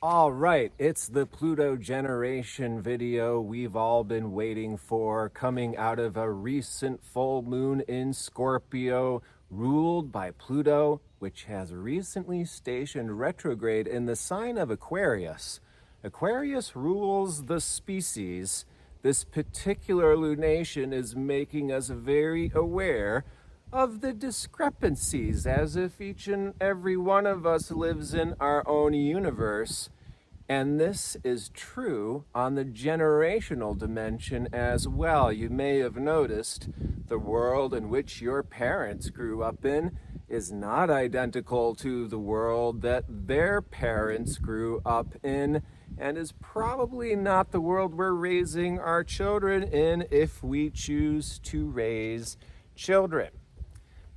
All right, it's the Pluto generation video we've all been waiting for, coming out of a recent full moon in Scorpio, ruled by Pluto, which has recently stationed retrograde in the sign of Aquarius. Aquarius rules the species. This particular lunation is making us very aware of the discrepancies, as if each and every one of us lives in our own universe. And this is true on the generational dimension as well. You may have noticed the world in which your parents grew up in is not identical to the world that their parents grew up in, and is probably not the world we're raising our children in if we choose to raise children.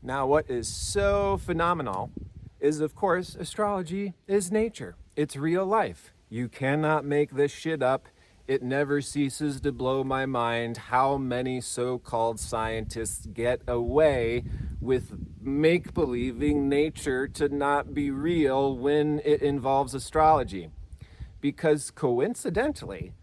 Now, what is so phenomenal is, of course, astrology is nature. It's real life. You cannot make this shit up. It never ceases to blow my mind how many so-called scientists get away with make-believing nature to not be real when it involves astrology. Because coincidentally,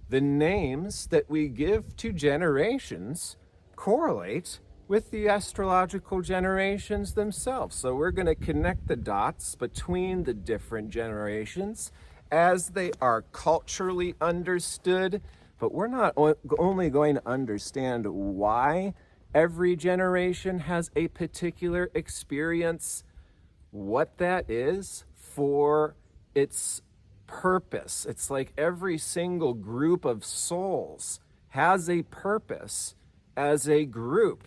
the names that we give to generations correlate with the astrological generations themselves. So we're going to connect the dots between the different generations as they are culturally understood, but we're not only going to understand why every generation has a particular experience, what that is for its purpose. It's like every single group of souls has a purpose as a group.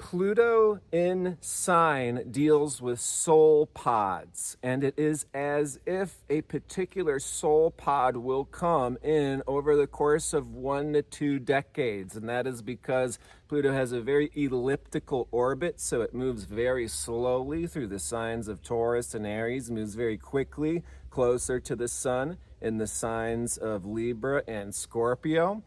Pluto in sign deals with soul pods, and it is as if a particular soul pod will come in over the course of 1 to 2 decades, and that is because Pluto has a very elliptical orbit, so it moves very slowly through the signs of Taurus and Aries, moves very quickly closer to the sun in the signs of Libra and Scorpio.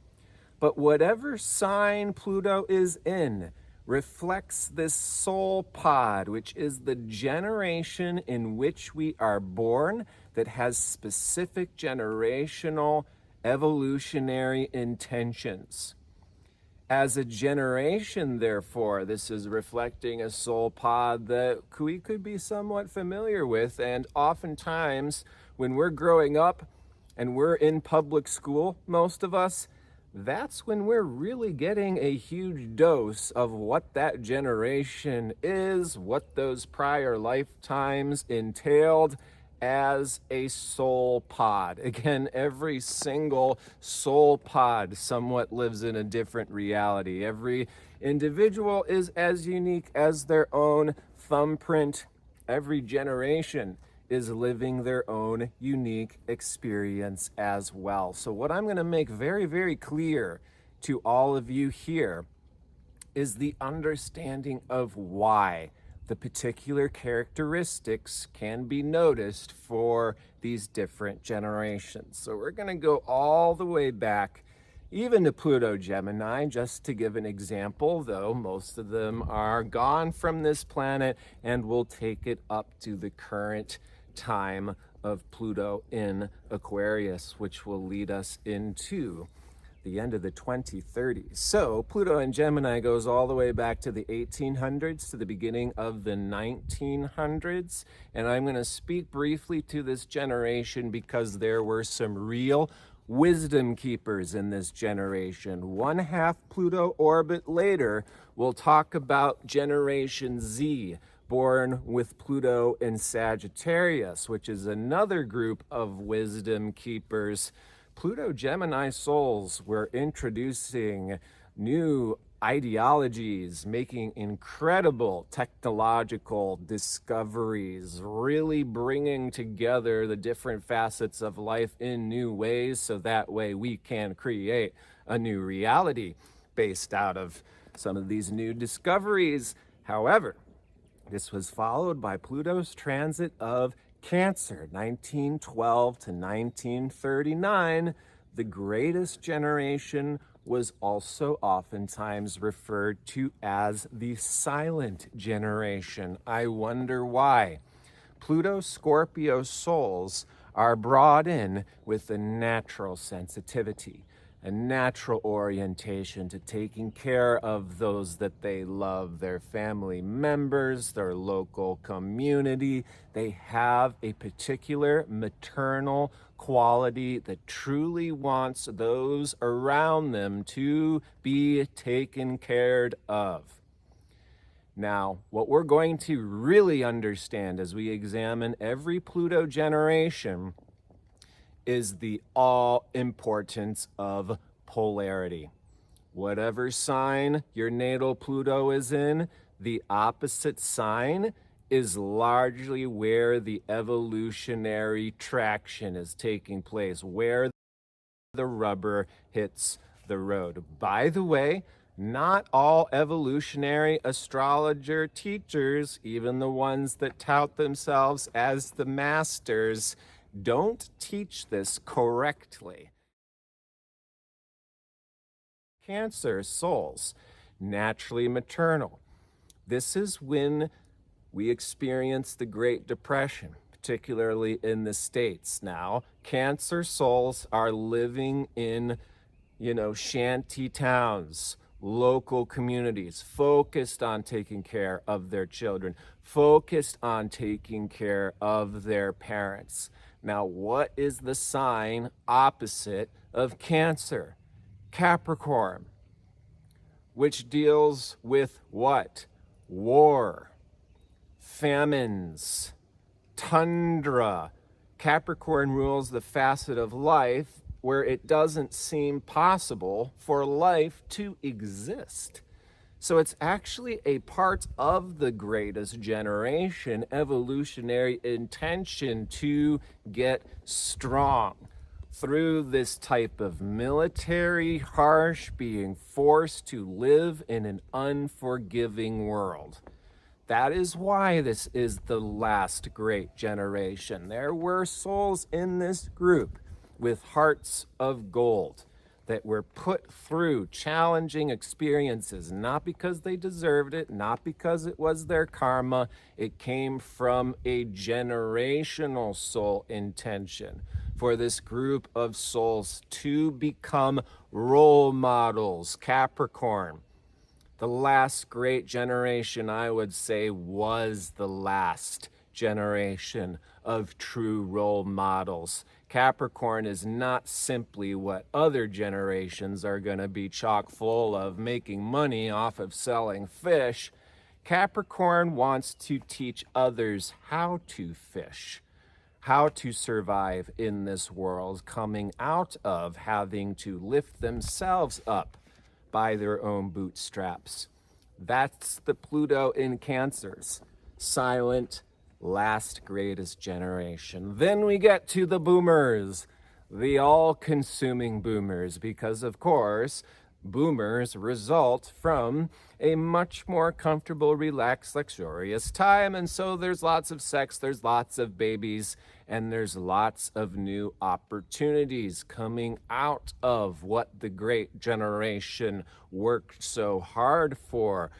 But whatever sign Pluto is in reflects this soul pod, which is the generation in which we are born, that has specific generational evolutionary intentions. As a generation, therefore, this is reflecting a soul pod that we could be somewhat familiar with, and oftentimes when we're growing up and we're in public school, most of us, that's when we're really getting a huge dose of what that generation is, what those prior lifetimes entailed as a soul pod. Again, every single soul pod somewhat lives in a different reality. Every individual is as unique as their own thumbprint. Every generation is living their own unique experience as well. So what I'm going to make very, very clear to all of you here is the understanding of why the particular characteristics can be noticed for these different generations. So we're going to go all the way back even to Pluto Gemini, just to give an example, though most of them are gone from this planet, and we'll take it up to the current time of Pluto in Aquarius, which will lead us into the end of the 2030s. So Pluto in Gemini goes all the way back to the 1800s to the beginning of the 1900s, and I'm going to speak briefly to this generation because there were some real wisdom keepers in this generation. 1/2 Pluto orbit later, we'll talk about Generation Z, born with Pluto in Sagittarius, which is another group of wisdom keepers. Pluto Gemini souls were introducing new ideologies, making incredible technological discoveries, really bringing together the different facets of life in new ways, so that way we can create a new reality based out of some of these new discoveries. However, this was followed by Pluto's transit of Cancer, 1912 to 1939. The greatest generation was also oftentimes referred to as the silent generation. I wonder why. Pluto Scorpio souls are brought in with a natural sensitivity, a natural orientation to taking care of those that they love, their family members, their local community. They have a particular maternal quality that truly wants those around them to be taken care of. Now, what we're going to really understand as we examine every Pluto generation is the all importance of polarity. Whatever sign your natal Pluto is in, the opposite sign is largely where the evolutionary traction is taking place, where the rubber hits the road. By the way, not all evolutionary astrologer teachers, even the ones that tout themselves as the masters, don't teach this correctly. Cancer souls, naturally maternal. This is when we experience the Great Depression, particularly in the States. Now, Cancer souls are living in, shanty towns, local communities, focused on taking care of their children, focused on taking care of their parents. Now, what is the sign opposite of Cancer? Capricorn, which deals with what? War, famines, tundra. Capricorn rules the facet of life where it doesn't seem possible for life to exist. So it's actually a part of the greatest generation evolutionary intention to get strong through this type of military harsh, being forced to live in an unforgiving world. That is why this is the last great generation. There were souls in this group with hearts of gold that were put through challenging experiences, not because they deserved it, not because it was their karma. It came from a generational soul intention for this group of souls to become role models. Capricorn, the last great generation, I would say, was the last generation of true role models. Capricorn is not simply what other generations are going to be chock full of, making money off of selling fish. Capricorn wants to teach others how to fish, how to survive in this world, coming out of having to lift themselves up by their own bootstraps. That's the Pluto in Cancers, silent, last greatest generation. Then we get to the boomers, the all-consuming boomers, because of course, boomers result from a much more comfortable, relaxed, luxurious time. And so there's lots of sex, there's lots of babies, and there's lots of new opportunities coming out of what the great generation worked so hard for: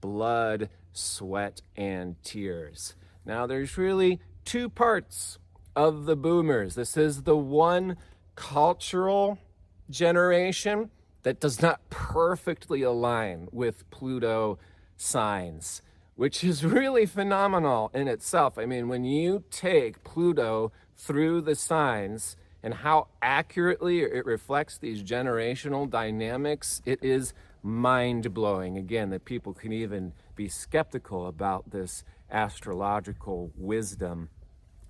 blood, sweat, and tears. Now, there's really two parts of the boomers. This is the one cultural generation that does not perfectly align with Pluto signs, which is really phenomenal in itself. I mean, when you take Pluto through the signs and how accurately it reflects these generational dynamics, it is mind-blowing, again, that people can even be skeptical about this astrological wisdom.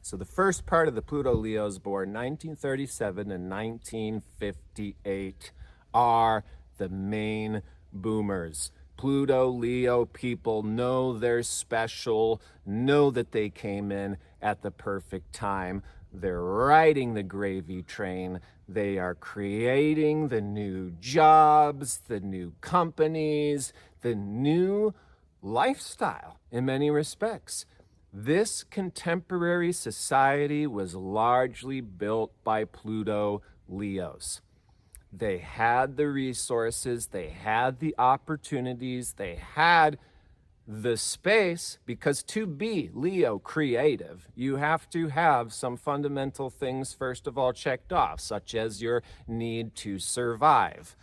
So the first part of the Pluto Leos born 1937 and 1958 are the main boomers. Pluto Leo people know they're special, know that they came in at the perfect time. They're riding the gravy train. They are creating the new jobs, the new companies, the new lifestyle in many respects. This contemporary society was largely built by Pluto Leos. They had the resources, they had the opportunities, they had the space, because to be Leo creative, you have to have some fundamental things, first of all, checked off, such as your need to survive.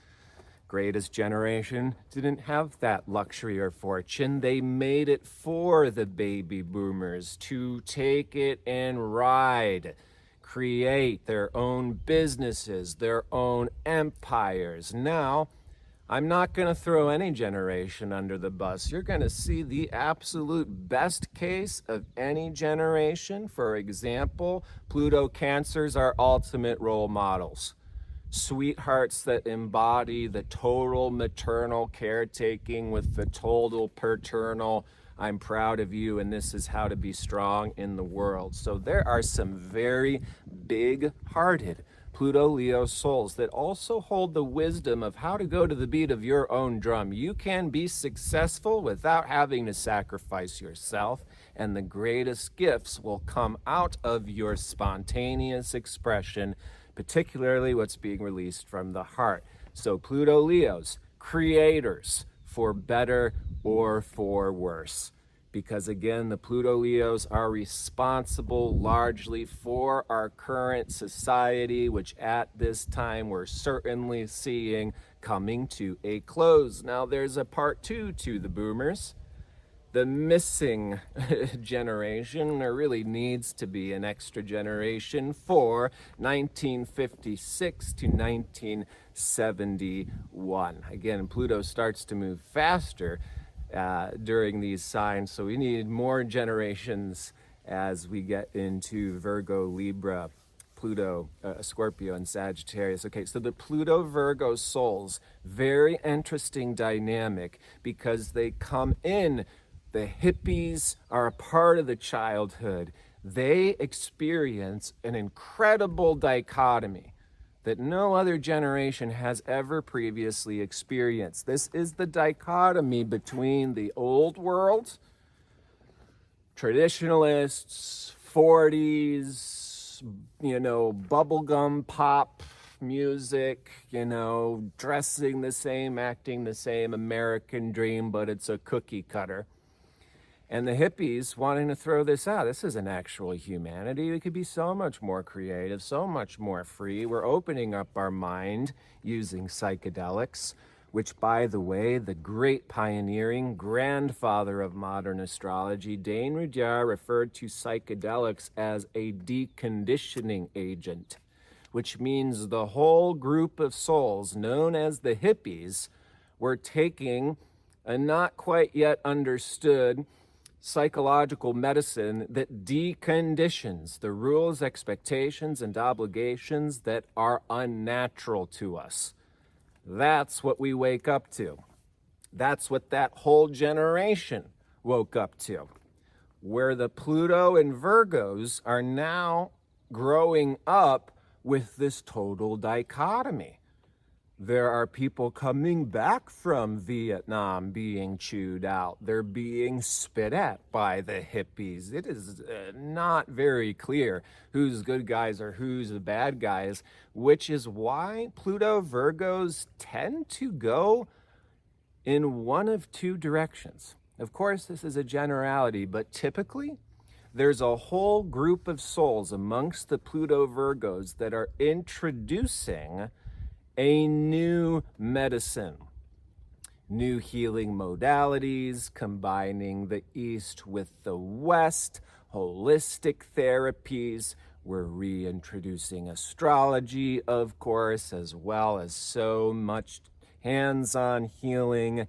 Greatest generation didn't have that luxury or fortune. They made it for the baby boomers to take it and ride, create their own businesses, their own empires. Now, I'm not going to throw any generation under the bus. You're going to see the absolute best case of any generation. For example, Pluto Cancers are ultimate role models. Sweethearts that embody the total maternal caretaking with the total paternal, I'm proud of you and this is how to be strong in the world. So there are some very big-hearted Pluto Leo souls that also hold the wisdom of how to go to the beat of your own drum. You can be successful without having to sacrifice yourself, and the greatest gifts will come out of your spontaneous expression, particularly what's being released from the heart. So Pluto Leos, creators, for better or for worse. Because again, the Pluto Leos are responsible largely for our current society, which at this time we're certainly seeing coming to a close. Now there's a part two to the boomers. The missing generation. There really needs to be an extra generation for 1956 to 1971. Again, Pluto starts to move faster during these signs, so we need more generations as we get into Virgo, Libra, Pluto, Scorpio, and Sagittarius. Okay, so the Pluto Virgo souls, very interesting dynamic because they come in. The hippies are a part of the childhood. They experience an incredible dichotomy that no other generation has ever previously experienced. This is the dichotomy between the old world, traditionalists, 40s, bubblegum pop music, dressing the same, acting the same, American dream, but it's a cookie cutter. And the hippies wanting to throw this out. This isn't actual humanity. We could be so much more creative, so much more free. We're opening up our mind using psychedelics, which, by the way, the great pioneering grandfather of modern astrology, Dane Rudhyar, referred to psychedelics as a deconditioning agent, which means the whole group of souls known as the hippies were taking a not quite yet understood psychological medicine that deconditions the rules, expectations, and obligations that are unnatural to us. That's what we wake up to. That's what that whole generation woke up to. Where the Pluto and Virgos are now growing up with this total dichotomy. There are people coming back from Vietnam being chewed out. They're being spit at by the hippies. It is not very clear who's good guys or who's the bad guys, which is why Pluto Virgos tend to go in one of two directions. Of course, this is a generality, but typically there's a whole group of souls amongst the Pluto Virgos that are introducing a new medicine, new healing modalities, combining the East with the West, holistic therapies. We're reintroducing astrology, of course, as well as so much hands-on healing.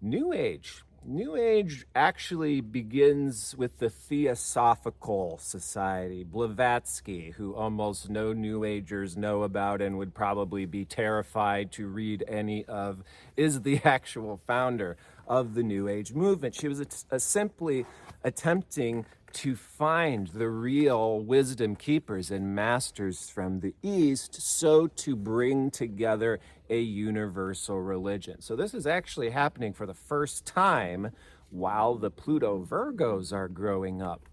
New Age. New Age actually begins with the Theosophical Society. Blavatsky, who almost no New Agers know about and would probably be terrified to read any of, is the actual founder of the New Age movement. She was simply attempting to find the real wisdom keepers and masters from the East, so to bring together a universal religion. So this is actually happening for the first time while the Pluto Virgos are growing up,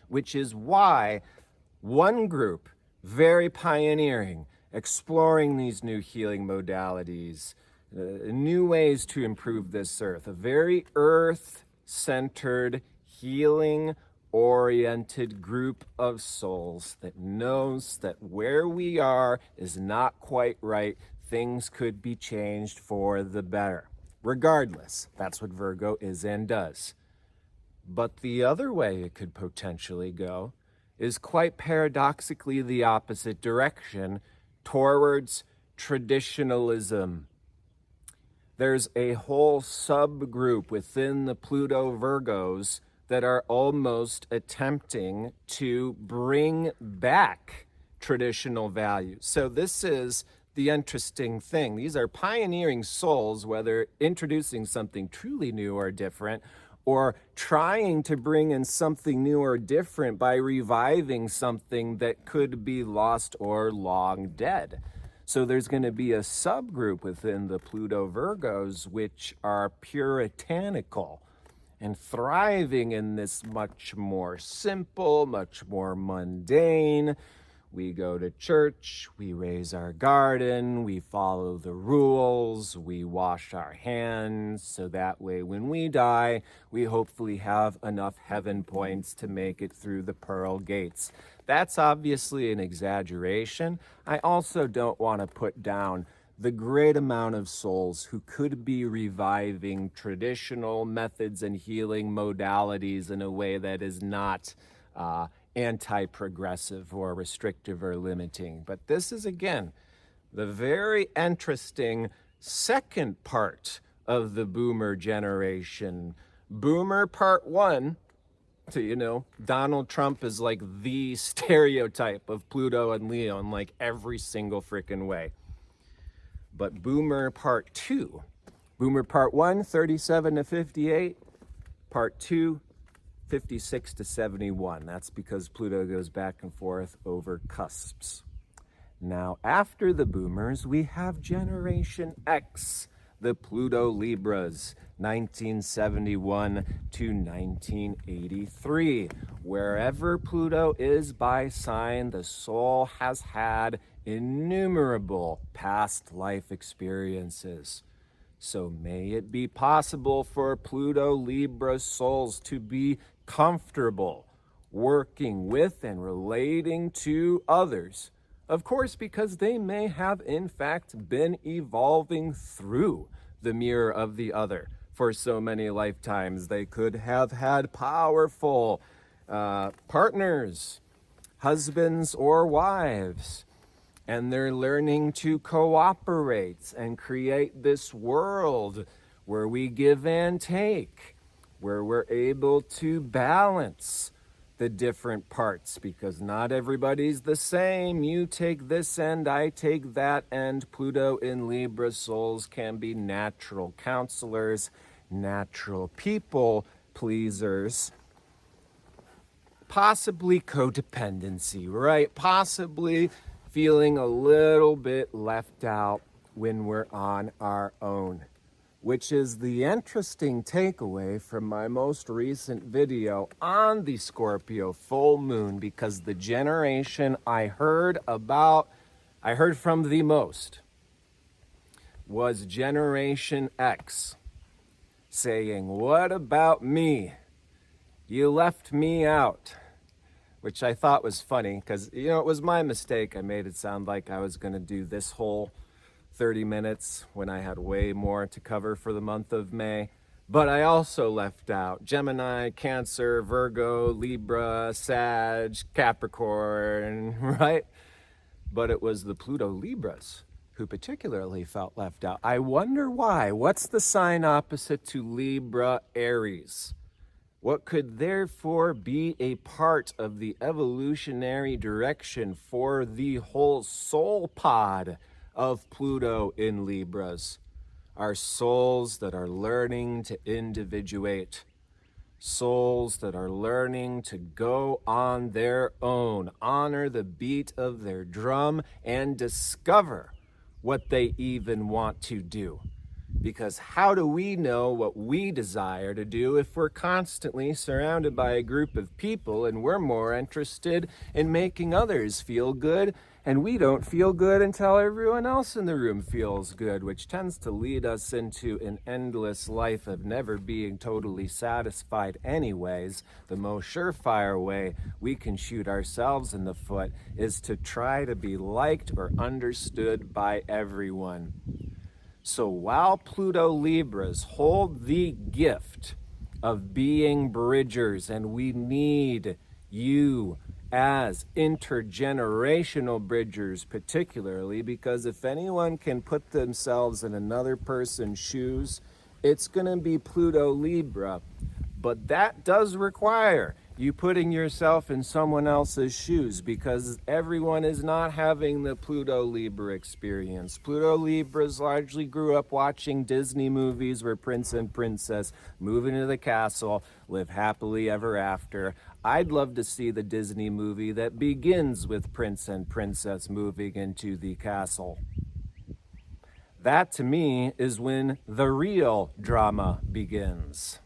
which is why one group, very pioneering, exploring these new healing modalities, new ways to improve this earth, a very earth-centered, healing-oriented group of souls that knows that where we are is not quite right. Things could be changed for the better. Regardless, that's what Virgo is and does. But the other way it could potentially go is quite paradoxically the opposite direction, towards traditionalism. There's a whole subgroup within the Pluto Virgos that are almost attempting to bring back traditional values. So this is the interesting thing. These are pioneering souls, whether introducing something truly new or different, or trying to bring in something new or different by reviving something that could be lost or long dead. So there's going to be a subgroup within the Pluto Virgos which are puritanical and thriving in this much more simple, much more mundane. We go to church, we raise our garden, we follow the rules, we wash our hands, so that way when we die, we hopefully have enough heaven points to make it through the pearl gates. That's obviously an exaggeration. I also don't want to put down the great amount of souls who could be reviving traditional methods and healing modalities in a way that is not anti-progressive or restrictive or limiting. But this is, again, the very interesting second part of the boomer generation. Boomer part one, so, Donald Trump is like the stereotype of Pluto and Leo in like every single freaking way. But boomer part two, boomer part one, 37 to 58, part two, 56 to 71. That's because Pluto goes back and forth over cusps. Now, after the boomers, we have Generation X, the Pluto Libras, 1971 to 1983. Wherever Pluto is by sign, the soul has had innumerable past life experiences. So may it be possible for Pluto Libra souls to be comfortable working with and relating to others. Of course, because they may have in fact been evolving through the mirror of the other for so many lifetimes. They could have had powerful partners, husbands or wives, and they're learning to cooperate and create this world where we give and take, where we're able to balance the different parts, because not everybody's the same. You take this end, I take that end. Pluto in Libra souls can be natural counselors, natural people pleasers, possibly codependency, right? Possibly feeling a little bit left out when we're on our own, which is the interesting takeaway from my most recent video on the Scorpio full moon, because the generation I heard from the most was Generation X, saying, "What about me? You left me out." Which I thought was funny because, it was my mistake. I made it sound like I was going to do this whole 30 minutes when I had way more to cover for the month of May. But I also left out Gemini, Cancer, Virgo, Libra, Sag, Capricorn, right? But it was the Pluto Libras who particularly felt left out. I wonder why. What's the sign opposite to Libra? Aries. What could therefore be a part of the evolutionary direction for the whole soul pod of Pluto in Libras? Are souls that are learning to individuate, souls that are learning to go on their own, honor the beat of their drum, and discover what they even want to do. Because how do we know what we desire to do if we're constantly surrounded by a group of people and we're more interested in making others feel good, and we don't feel good until everyone else in the room feels good, which tends to lead us into an endless life of never being totally satisfied anyways. The most surefire way we can shoot ourselves in the foot is to try to be liked or understood by everyone. So while Pluto Libras hold the gift of being bridgers, and we need you as intergenerational bridgers particularly, because if anyone can put themselves in another person's shoes, it's going to be Pluto Libra. But that does require you putting yourself in someone else's shoes, because everyone is not having the Pluto Libra experience. Pluto Libras largely grew up watching Disney movies where prince and princess move into the castle, live happily ever after. I'd love to see the Disney movie that begins with prince and princess moving into the castle. That, to me, is when the real drama begins.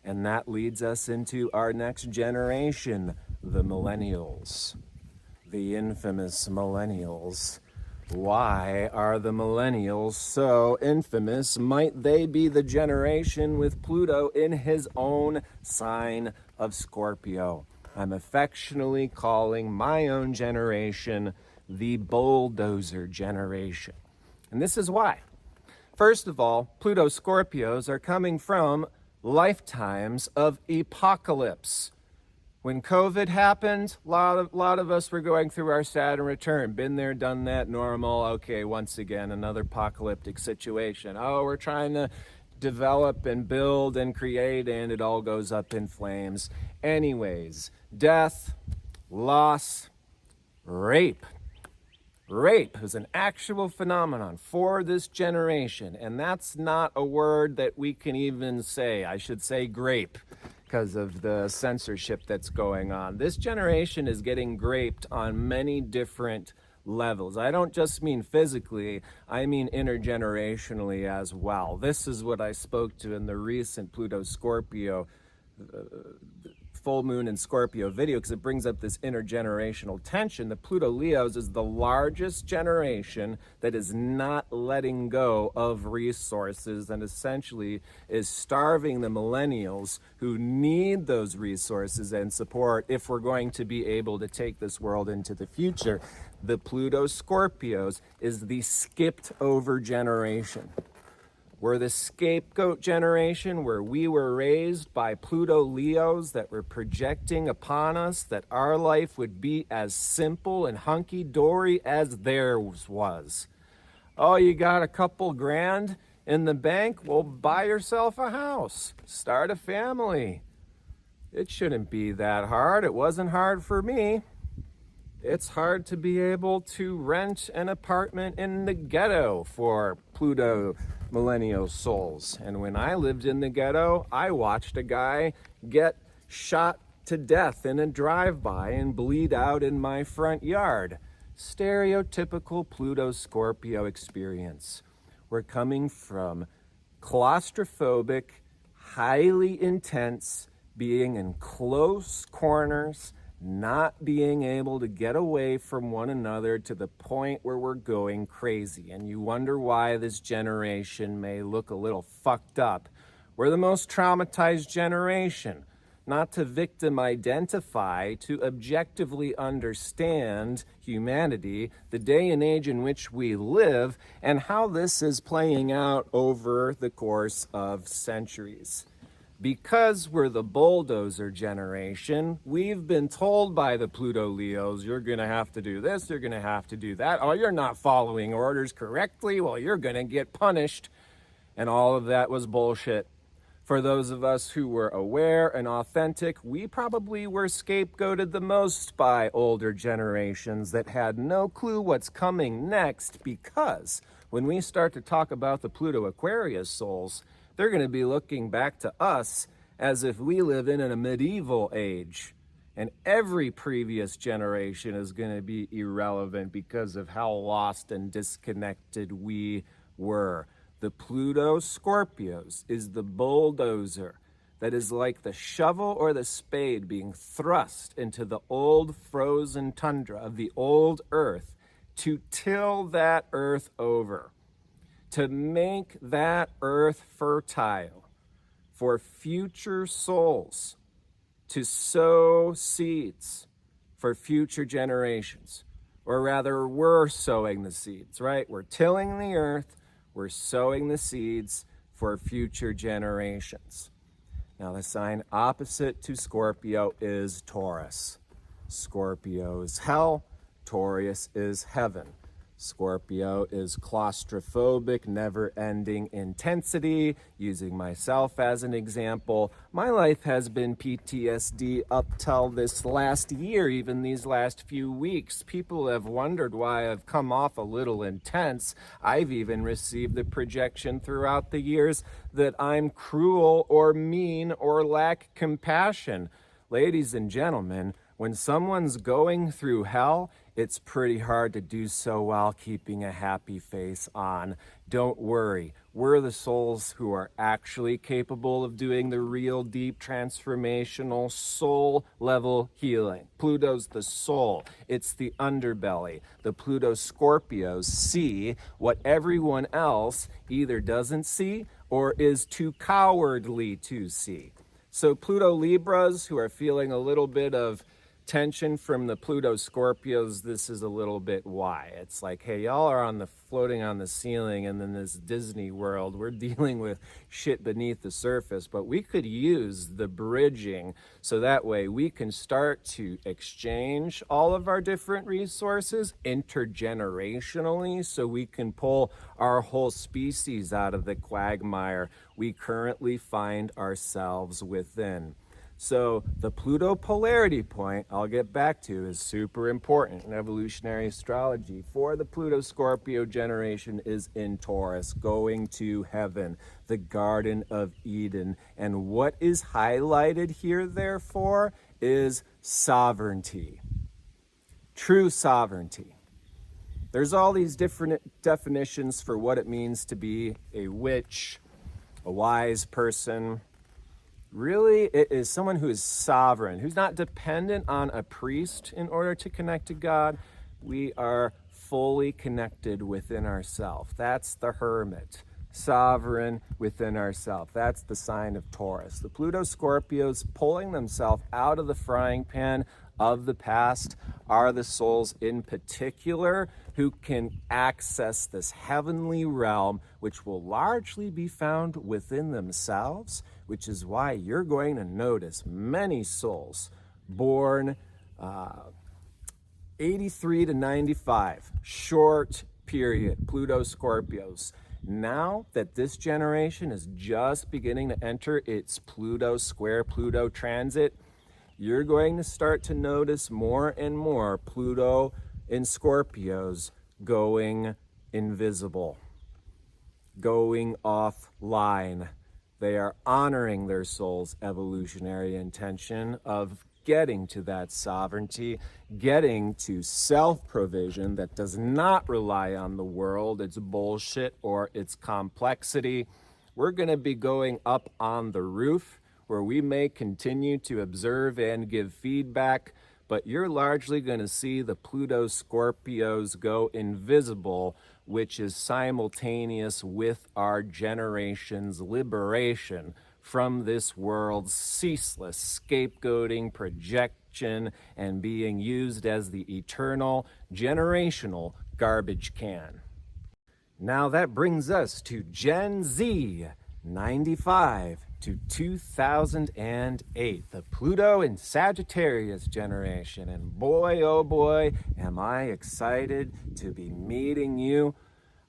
And that leads us into our next generation, the millennials, the infamous millennials. Why are the millennials so infamous? Might they be the generation with Pluto in his own sign of Scorpio? I'm affectionately calling my own generation the bulldozer generation. And this is why. First of all, Pluto Scorpios are coming from lifetimes of apocalypse. When COVID happened, a lot of us were going through our Saturn return. Been there, done that, normal. Okay, once again, another apocalyptic situation. Oh, we're trying to develop and build and create, and it all goes up in flames. Anyways, death, loss, rape. Rape is an actual phenomenon for this generation, and that's not a word that we can even say. I should say grape, because of the censorship that's going on. This generation is getting graped on many different levels. I don't just mean physically, I mean intergenerationally as well. This is what I spoke to in the recent Pluto Scorpio full moon in Scorpio video, because it brings up this intergenerational tension. The Pluto Leos is the largest generation that is not letting go of resources and essentially is starving the millennials who need those resources and support if we're going to be able to take this world into the future. The Pluto Scorpios is the skipped over generation. We're the scapegoat generation, where we were raised by Pluto Leos that were projecting upon us that our life would be as simple and hunky-dory as theirs was. Oh, you got a couple grand in the bank? Well, buy yourself a house. Start a family. It shouldn't be that hard. It wasn't hard for me. It's hard to be able to rent an apartment in the ghetto for Pluto millennial souls. And when I lived in the ghetto, I watched a guy get shot to death in a drive-by and bleed out in my front yard. Stereotypical Pluto Scorpio experience. We're coming from claustrophobic, highly intense, being in close corners, not being able to get away from one another to the point where we're going crazy. And you wonder why this generation may look a little fucked up. We're the most traumatized generation. Not to victim identify, to objectively understand humanity, the day and age in which we live, and how this is playing out over the course of centuries. Because we're the bulldozer generation, we've been told by the Pluto Leos, you're going to have to do this, you're going to have to do that. Oh, you're not following orders correctly, well, you're going to get punished. And all of that was bullshit. For those of us who were aware and authentic, we probably were scapegoated the most by older generations that had no clue what's coming next, because when we start to talk about the Pluto Aquarius souls, they're going to be looking back to us as if we live in a medieval age. And every previous generation is going to be irrelevant because of how lost and disconnected we were. The Pluto Scorpios is the bulldozer that is like the shovel or the spade being thrust into the old frozen tundra of the old earth to till that earth over, to make that earth fertile for future souls, to sow seeds for future generations. Or rather, we're sowing the seeds, right? We're tilling the earth, we're sowing the seeds for future generations. Now, the sign opposite to Scorpio is Taurus. Scorpio is hell, Taurus is heaven. Scorpio is claustrophobic, never-ending intensity. Using myself as an example, my life has been PTSD up till this last year, even these last few weeks. People have wondered why I've come off a little intense. I've even received the projection throughout the years that I'm cruel or mean or lack compassion. Ladies and gentlemen, when someone's going through hell, it's pretty hard to do so while keeping a happy face on. Don't worry, we're the souls who are actually capable of doing the real deep transformational soul level healing. Pluto's the soul, it's the underbelly. The Pluto Scorpios see what everyone else either doesn't see or is too cowardly to see. So Pluto Libras who are feeling a little bit of tension from the Pluto Scorpios, this is a little bit why. It's like, hey, y'all are floating on the ceiling and in this Disney world. We're dealing with shit beneath the surface, but we could use the bridging so that way we can start to exchange all of our different resources intergenerationally so we can pull our whole species out of the quagmire we currently find ourselves within. So the Pluto polarity point, I'll get back to, is super important in evolutionary astrology. For the Pluto Scorpio generation is in Taurus, going to heaven, the Garden of Eden. And what is highlighted here, therefore, is sovereignty. True sovereignty. There's all these different definitions for what it means to be a witch, a wise person. Really, it is someone who is sovereign, who's not dependent on a priest in order to connect to God. We are fully connected within ourselves. That's the hermit, sovereign within ourselves. That's the sign of Taurus. The Pluto Scorpios pulling themselves out of the frying pan of the past are the souls in particular who can access this heavenly realm, which will largely be found within themselves, which is why you're going to notice many souls born 83 to 95, short period, Pluto Scorpios. Now that this generation is just beginning to enter its Pluto square Pluto transit, you're going to start to notice more and more Pluto in Scorpios going invisible, going offline. They are honoring their soul's evolutionary intention of getting to that sovereignty, getting to self-provision that does not rely on the world, its bullshit, or its complexity. We're going to be going up on the roof where we may continue to observe and give feedback, but you're largely going to see the Pluto Scorpios go invisible, which is simultaneous with our generation's liberation from this world's ceaseless scapegoating, projection, and being used as the eternal generational garbage can. Now that brings us to Gen Z, 95 to 2008, the Pluto and Sagittarius generation. And boy, oh boy, am I excited to be meeting you.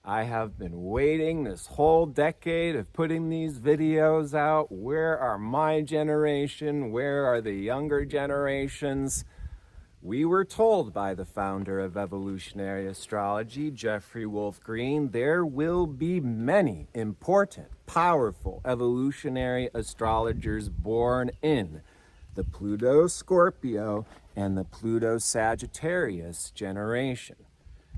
I have been waiting this whole decade of putting these videos out. Where are my generation? Where are the younger generations? We were told by the founder of evolutionary astrology, Jeffrey Wolf Green, there will be many important, powerful evolutionary astrologers born in the Pluto Scorpio and the Pluto Sagittarius generation.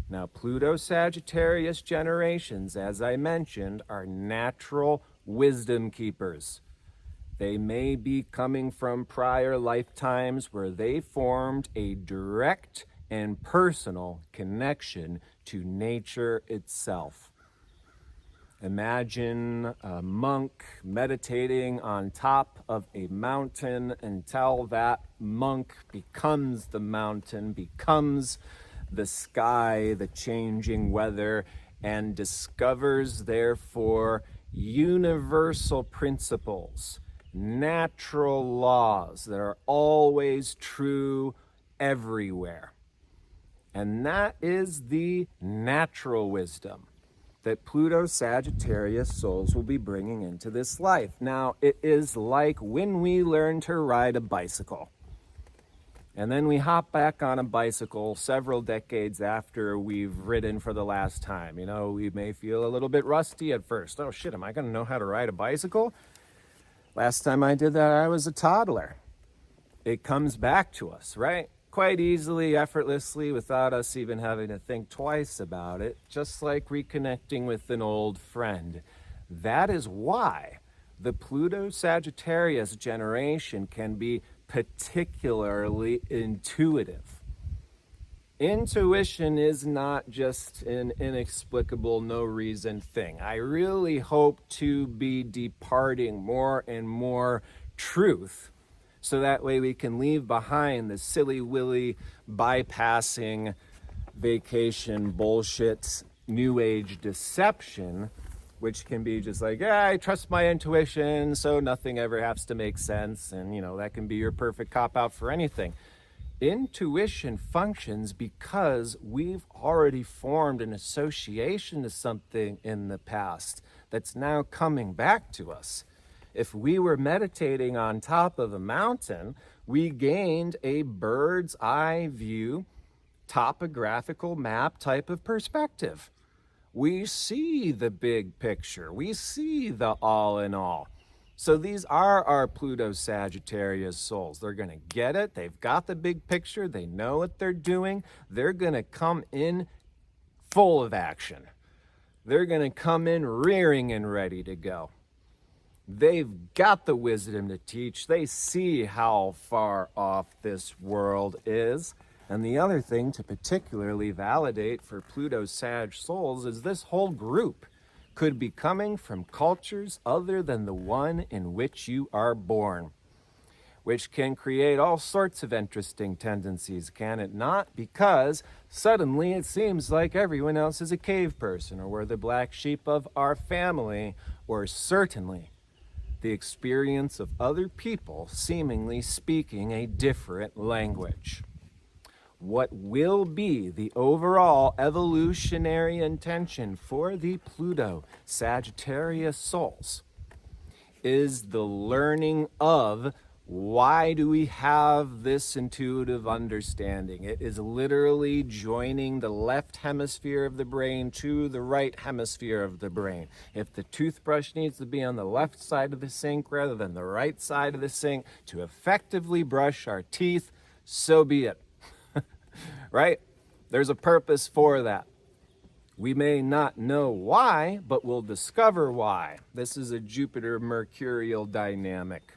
Now, Pluto Sagittarius generations, as I mentioned, are natural wisdom keepers. They may be coming from prior lifetimes where they formed a direct and personal connection to nature itself. Imagine a monk meditating on top of a mountain until that monk becomes the mountain, becomes the sky, the changing weather, and discovers, therefore, universal principles, natural laws that are always true everywhere. And that is the natural wisdom that Pluto Sagittarius souls will be bringing into this life. Now, it is like when we learn to ride a bicycle, and then we hop back on a bicycle several decades after we've ridden for the last time. You know, we may feel a little bit rusty at first. Oh shit, am I gonna know how to ride a bicycle? Last time I did that, I was a toddler. It comes back to us, right? Quite easily, effortlessly, without us even having to think twice about it, just like reconnecting with an old friend. That is why the Pluto Sagittarius generation can be particularly intuitive. Intuition is not just an inexplicable, no reason thing. I really hope to be departing more and more truth, so that way we can leave behind the silly-willy, bypassing, vacation bullshit, new age deception, which can be just like, yeah, I trust my intuition, so nothing ever has to make sense. And, you know, that can be your perfect cop-out for anything. Intuition functions because we've already formed an association to something in the past that's now coming back to us. If we were meditating on top of a mountain, we gained a bird's eye view, topographical map type of perspective. We see the big picture. We see the all in all. So these are our Pluto Sagittarius souls. They're going to get it. They've got the big picture. They know what they're doing. They're going to come in full of action. They're going to come in rearing and ready to go. They've got the wisdom to teach. They see how far off this world is. And the other thing to particularly validate for Pluto Sag souls is this whole group could be coming from cultures other than the one in which you are born, which can create all sorts of interesting tendencies, can it not? Because suddenly it seems like everyone else is a cave person, or we're the black sheep of our family, or certainly the experience of other people seemingly speaking a different language. What will be the overall evolutionary intention for the Pluto Sagittarius souls is the learning of why do we have this intuitive understanding. It is literally joining the left hemisphere of the brain to the right hemisphere of the brain. If the toothbrush needs to be on the left side of the sink rather than the right side of the sink to effectively brush our teeth, so be it. Right? There's a purpose for that. We may not know why, but we'll discover why. This is a Jupiter-Mercurial dynamic.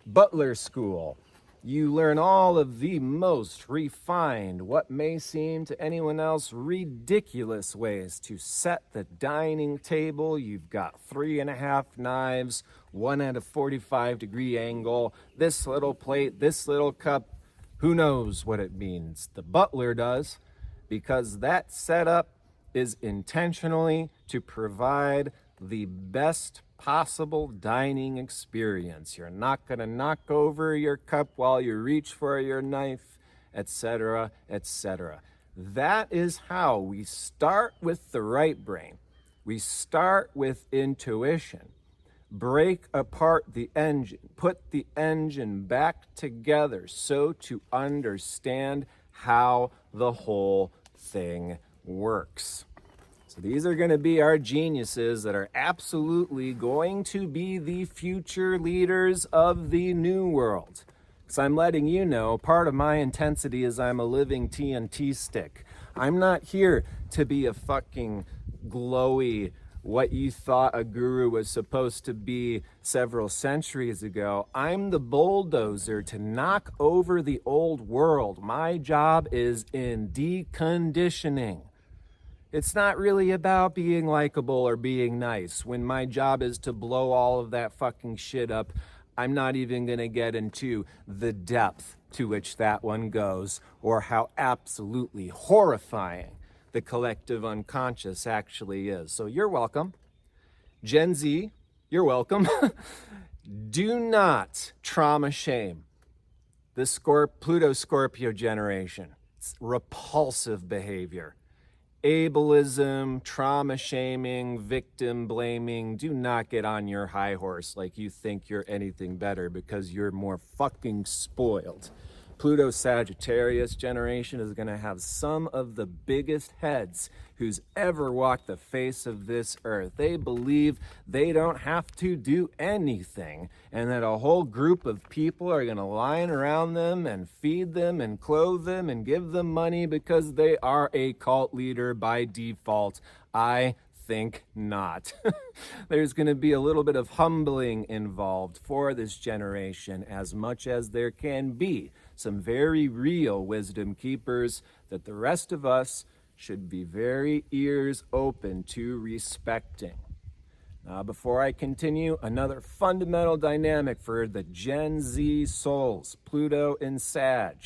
Butler School. You learn all of the most refined, what may seem to anyone else ridiculous ways to set the dining table. You've got 3.5 knives, one at a 45-degree angle, this little plate, this little cup. Who knows what it means? The butler does, because that setup is intentionally to provide the best possible dining experience. You're not going to knock over your cup while you reach for your knife, etc., etc. That is how we start with the right brain. We start with intuition. Break apart the engine, put the engine back together so to understand how the whole thing works. So these are going to be our geniuses that are absolutely going to be the future leaders of the new world. Because I'm letting you know, part of my intensity is I'm a living TNT stick. I'm not here to be a fucking glowy, what you thought a guru was supposed to be several centuries ago. I'm the bulldozer to knock over the old world. My job is in deconditioning. It's not really about being likable or being nice. When my job is to blow all of that fucking shit up, I'm not even going to get into the depth to which that one goes or how absolutely horrifying the collective unconscious actually is. So you're welcome. Gen Z, you're welcome. Do not trauma shame the Pluto Scorpio generation. It's repulsive behavior. Ableism, trauma shaming, victim blaming. Do not get on your high horse like you think you're anything better because you're more fucking spoiled. Pluto Sagittarius generation is going to have some of the biggest heads who's ever walked the face of this earth. They believe they don't have to do anything and that a whole group of people are going to line around them and feed them and clothe them and give them money because they are a cult leader by default. I think not. There's going to be a little bit of humbling involved for this generation, as much as there can be some very real wisdom keepers that the rest of us should be very ears open to respecting. Now, before I continue, another fundamental dynamic for the Gen Z souls, Pluto in Sag,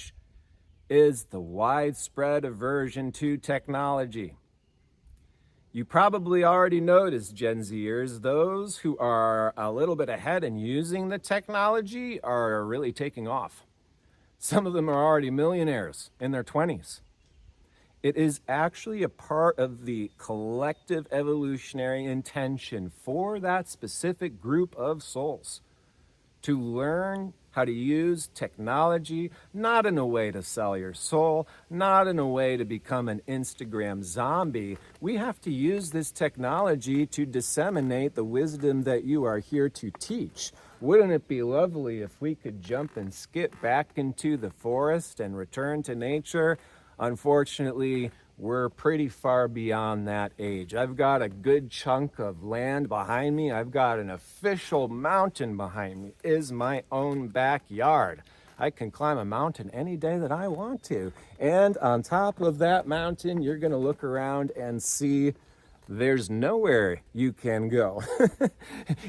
is the widespread aversion to technology. You probably already noticed, Gen Zers, those who are a little bit ahead in using the technology are really taking off. Some of them are already millionaires in their 20s. It is actually a part of the collective evolutionary intention for that specific group of souls to learn how to use technology, not in a way to sell your soul, not in a way to become an Instagram zombie. We have to use this technology to disseminate the wisdom that you are here to teach. Wouldn't it be lovely if we could jump and skip back into the forest and return to nature? Unfortunately, we're pretty far beyond that age. I've got a good chunk of land behind me. I've got an official mountain behind me. It is my own backyard. I can climb a mountain any day that I want to. And on top of that mountain, you're going to look around and see there's nowhere you can go.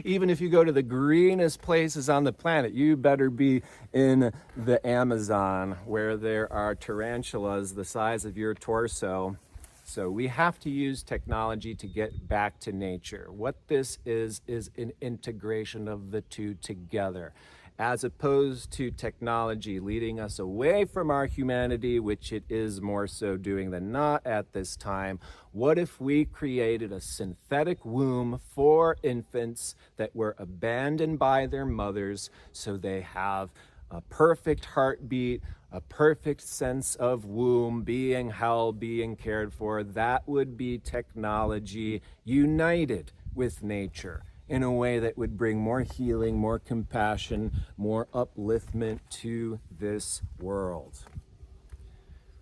Even if you go to the greenest places on the planet, you better be in the Amazon where there are tarantulas the size of your torso. So we have to use technology to get back to nature. What this is an integration of the two together, as opposed to technology leading us away from our humanity, which it is more so doing than not at this time. What if we created a synthetic womb for infants that were abandoned by their mothers so they have a perfect heartbeat, a perfect sense of womb, being held, being cared for? That would be technology united with nature in a way that would bring more healing, more compassion, more upliftment to this world.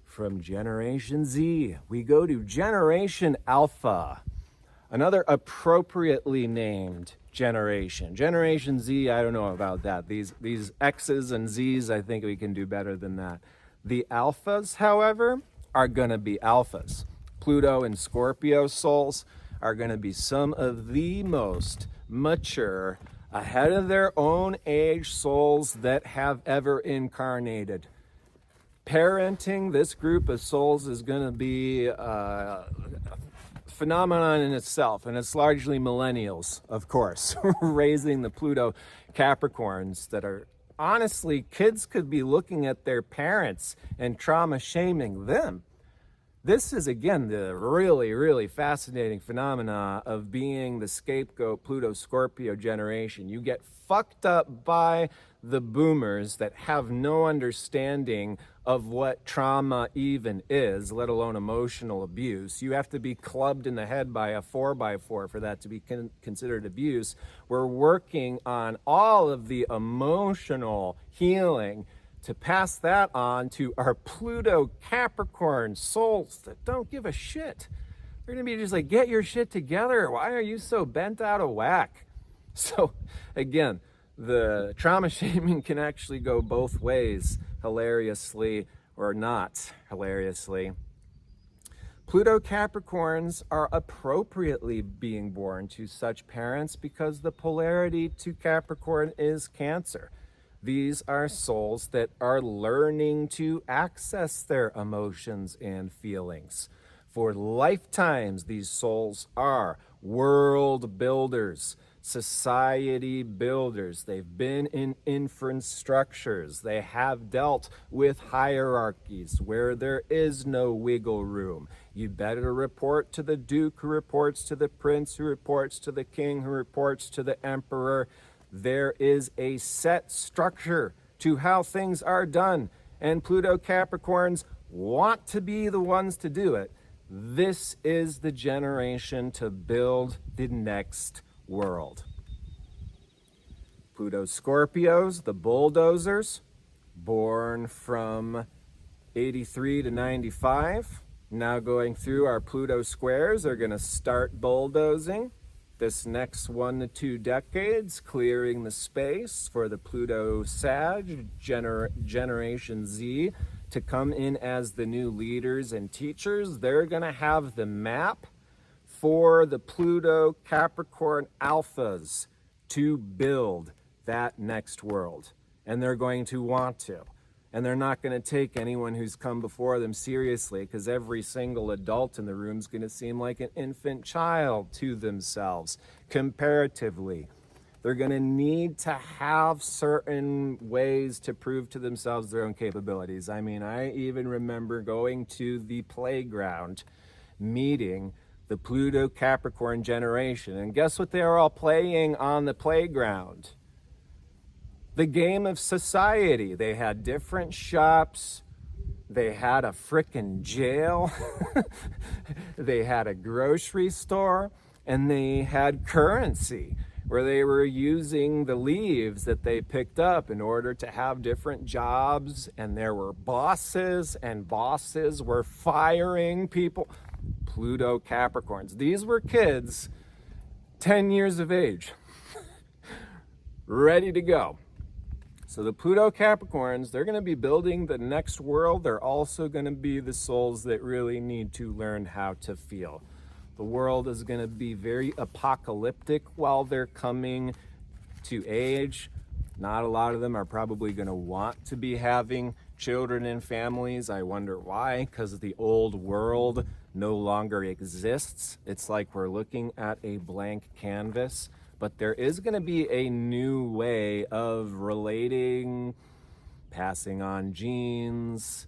From Generation Z, we go to Generation Alpha, another appropriately named generation. Generation Z, I don't know about that. These X's and Z's, I think we can do better than that. The Alphas, however, are going to be Alphas. Pluto and Scorpio souls are going to be some of the most mature, ahead of their own age souls that have ever incarnated. Parenting this group of souls is going to be a phenomenon in itself, and it's largely millennials, of course, raising the Pluto Capricorns that are, honestly, kids could be looking at their parents and trauma shaming them. This is, again, the really, really fascinating phenomena of being the scapegoat Pluto Scorpio generation. You get fucked up by the boomers that have no understanding of what trauma even is, let alone emotional abuse. You have to be clubbed in the head by a 4x4 for that to be considered abuse. We're working on all of the emotional healing to pass that on to our Pluto Capricorn souls that don't give a shit. They're going to be just like, get your shit together. Why are you so bent out of whack? So again, the trauma shaming can actually go both ways, hilariously or not hilariously. Pluto Capricorns are appropriately being born to such parents because the polarity to Capricorn is Cancer. These are souls that are learning to access their emotions and feelings. For lifetimes, these souls are world builders, society builders. They've been in inference structures. They have dealt with hierarchies where there is no wiggle room. You better report to the duke who reports to the prince who reports to the king who reports to the emperor. There is a set structure to how things are done, and Pluto Capricorns want to be the ones to do it. This is the generation to build the next world. Pluto Scorpios, the bulldozers, born from 83 to 95, now going through our Pluto squares, are going to start bulldozing this next 1 to 2 decades, clearing the space for the Pluto Sag Generation Z to come in as the new leaders and teachers. They're going to have the map for the Pluto Capricorn alphas to build that next world. And they're going to want to. And they're not going to take anyone who's come before them seriously, because every single adult in the room is going to seem like an infant child to themselves, comparatively. They're going to need to have certain ways to prove to themselves their own capabilities. I mean, I even remember going to the playground, meeting the Pluto Capricorn generation. And guess what they were all playing on the playground? The game of society. They had different shops. They had a frickin' jail. They had a grocery store. And they had currency, where they were using the leaves that they picked up in order to have different jobs. And there were bosses, and bosses were firing people. Pluto Capricorns. These were kids 10 years of age, ready to go. So the Pluto Capricorns, they're going to be building the next world. They're also going to be the souls that really need to learn how to feel. The world is going to be very apocalyptic while they're coming to age. Not a lot of them are probably going to want to be having children and families. I wonder why, because the old world no longer exists. It's like we're looking at a blank canvas. But there is going to be a new way of relating, passing on genes,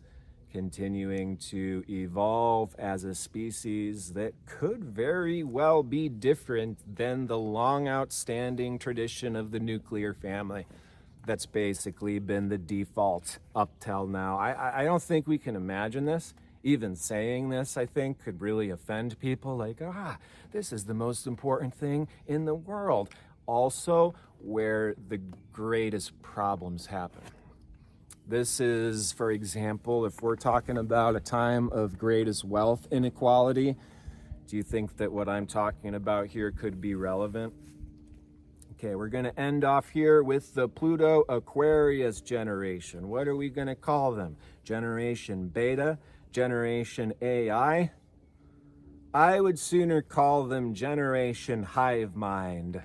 continuing to evolve as a species that could very well be different than the long outstanding tradition of the nuclear family that's basically been the default up till now. I don't think we can imagine this. Even saying this, I think, could really offend people, like, this is the most important thing in the world. Also, where the greatest problems happen. This is, for example, if we're talking about a time of greatest wealth inequality, do you think that what I'm talking about here could be relevant? Okay, we're going to end off here with the Pluto Aquarius generation. What are we going to call them? Generation Beta? Generation AI? I would sooner call them Generation Hive Mind.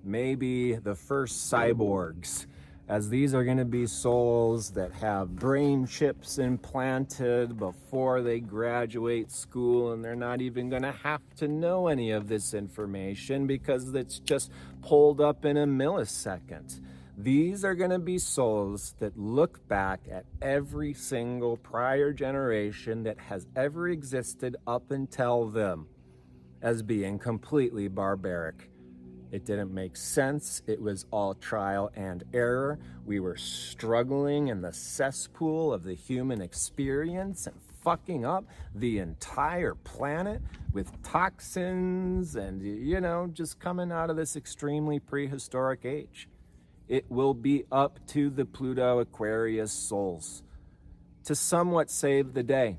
Maybe the first cyborgs, as these are going to be souls that have brain chips implanted before they graduate school, and they're not even going to have to know any of this information because it's just pulled up in a millisecond. These are going to be souls that look back at every single prior generation that has ever existed up until them as being completely barbaric. It didn't make sense. It was all trial and error. We were struggling in the cesspool of the human experience and fucking up the entire planet with toxins and, just coming out of this extremely prehistoric age. It will be up to the Pluto Aquarius souls to somewhat save the day.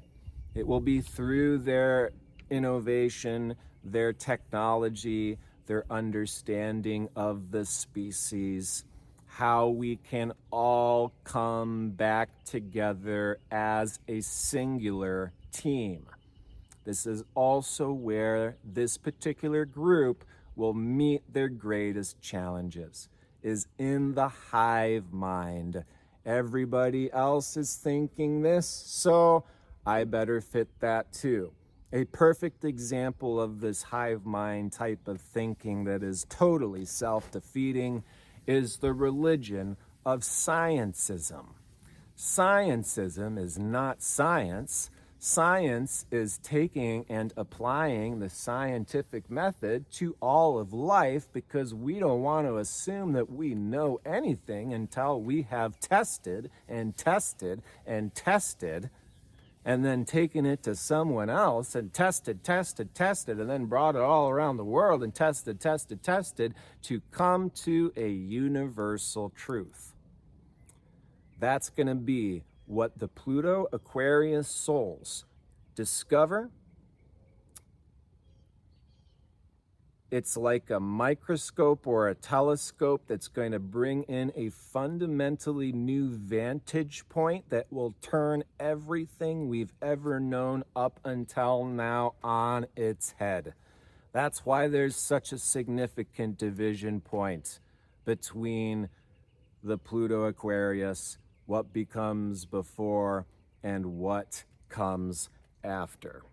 It will be through their innovation, their technology, their understanding of the species, how we can all come back together as a singular team. This is also where this particular group will meet their greatest challenges, is in the hive mind. Everybody else is thinking this, so I better fit that too. A perfect example of this hive mind type of thinking that is totally self-defeating is the religion of scientism. Scientism is not science. Science is taking and applying the scientific method to all of life because we don't want to assume that we know anything until we have tested and tested and tested and then taken it to someone else and tested, and then brought it all around the world and tested to come to a universal truth. That's going to be what the Pluto Aquarius souls discover. It's like a microscope or a telescope that's going to bring in a fundamentally new vantage point that will turn everything we've ever known up until now on its head. That's why there's such a significant division point between the Pluto Aquarius, what becomes before, and what comes after.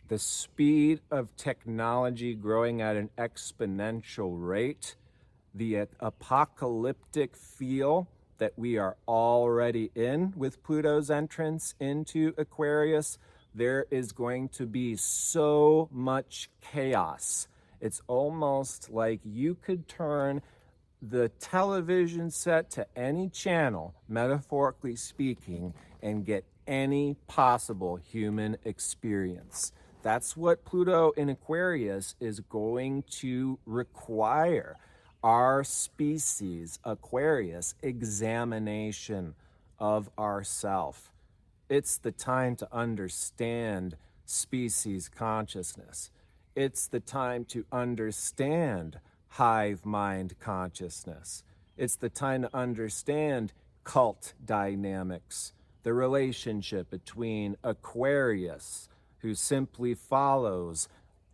The speed of technology growing at an exponential rate, the apocalyptic feel that we are already in with Pluto's entrance into Aquarius, there is going to be so much chaos. It's almost like you could turn the television set to any channel, metaphorically speaking, and get any possible human experience. That's what Pluto in Aquarius is going to require. Our species, Aquarius, examination of ourself. It's the time to understand species consciousness. It's the time to understand hive mind consciousness. It's the time to understand cult dynamics, the relationship between Aquarius, who simply follows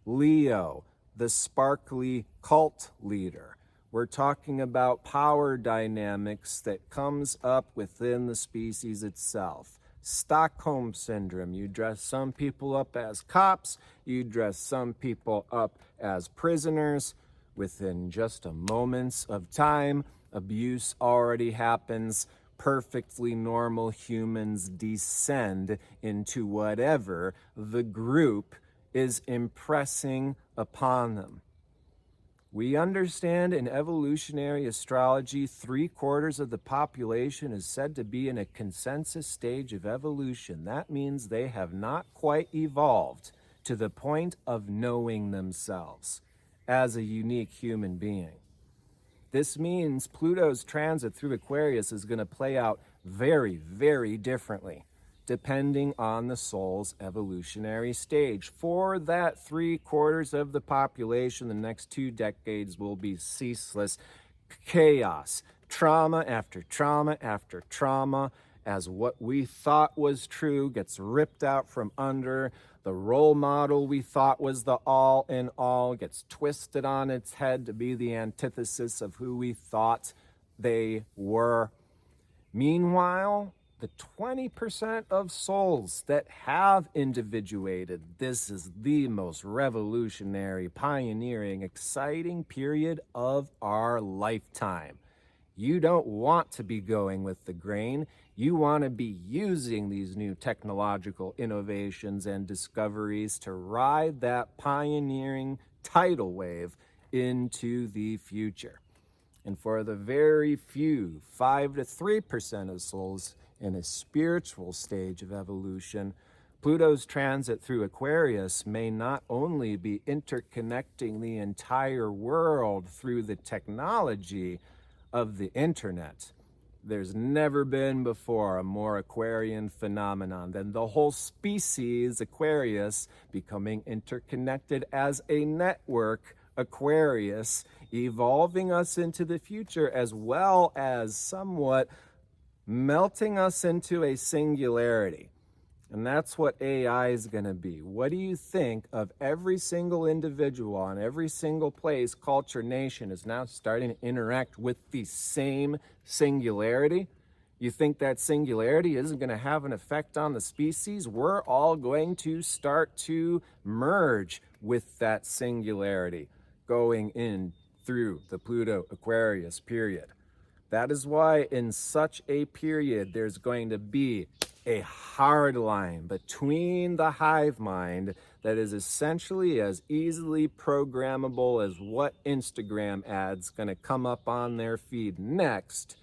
Leo, the sparkly cult leader. We're talking about power dynamics that comes up within the species itself. Stockholm syndrome. You dress some people up as cops, you dress some people up as prisoners. Within just a moments of time, abuse already happens. Perfectly normal humans descend into whatever the group is impressing upon them. We understand in evolutionary astrology, 3/4 of the population is said to be in a consensus stage of evolution. That means they have not quite evolved to the point of knowing themselves as a unique human being. This means Pluto's transit through Aquarius is going to play out very, very differently, depending on the soul's evolutionary stage. For that 3/4 of the population, the next 2 decades will be ceaseless chaos, trauma after trauma after trauma, as what we thought was true gets ripped out from under. The role model we thought was the all in all gets twisted on its head to be the antithesis of who we thought they were. Meanwhile, the 20% of souls that have individuated, this is the most revolutionary, pioneering, exciting period of our lifetime. You don't want to be going with the grain. You want to be using these new technological innovations and discoveries to ride that pioneering tidal wave into the future. And for the very few, 5 to 3% of souls in a spiritual stage of evolution, Pluto's transit through Aquarius may not only be interconnecting the entire world through the technology, of the internet. There's never been before a more Aquarian phenomenon than the whole species Aquarius becoming interconnected as a network Aquarius, evolving us into the future as well as somewhat melting us into a singularity. And that's what AI is going to be. What do you think of every single individual on every single place, culture, nation is now starting to interact with the same singularity? You think that singularity isn't going to have an effect on the species? We're all going to start to merge with that singularity going in through the Pluto Aquarius period. That is why in such a period, there's going to be a hard line between the hive mind that is essentially as easily programmable as what Instagram ad's going to come up on their feed next,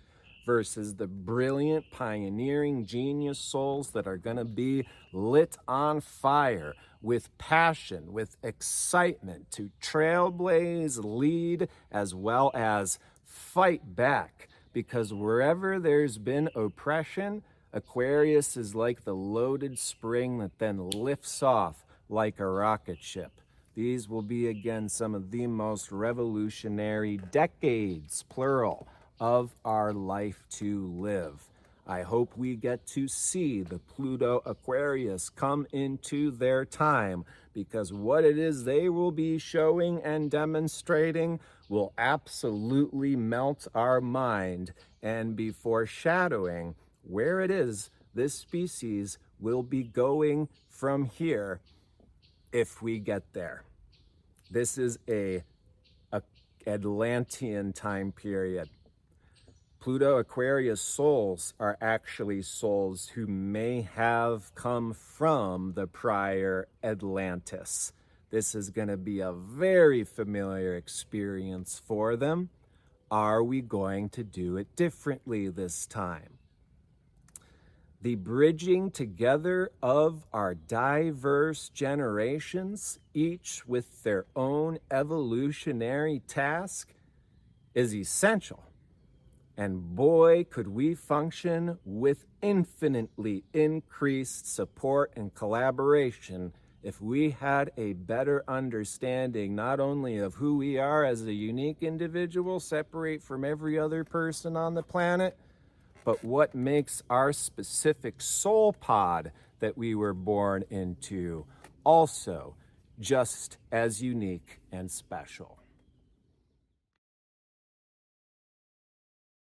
versus the brilliant, pioneering, genius souls that are going to be lit on fire with passion, with excitement to trailblaze, lead, as well as fight back. Because wherever there's been oppression, Aquarius is like the loaded spring that then lifts off like a rocket ship. These will be, again, some of the most revolutionary decades, plural, of our life to live. I hope we get to see the Pluto Aquarius come into their time, because what it is they will be showing and demonstrating will absolutely melt our mind and be foreshadowing where it is this species will be going from here if we get there. This is a Atlantean time period. Pluto Aquarius souls are actually souls who may have come from the prior Atlantis. This is going to be a very familiar experience for them. Are we going to do it differently this time? The bridging together of our diverse generations, each with their own evolutionary task, is essential. And boy, could we function with infinitely increased support and collaboration if we had a better understanding not only of who we are as a unique individual, separate from every other person on the planet, but what makes our specific soul pod that we were born into also just as unique and special.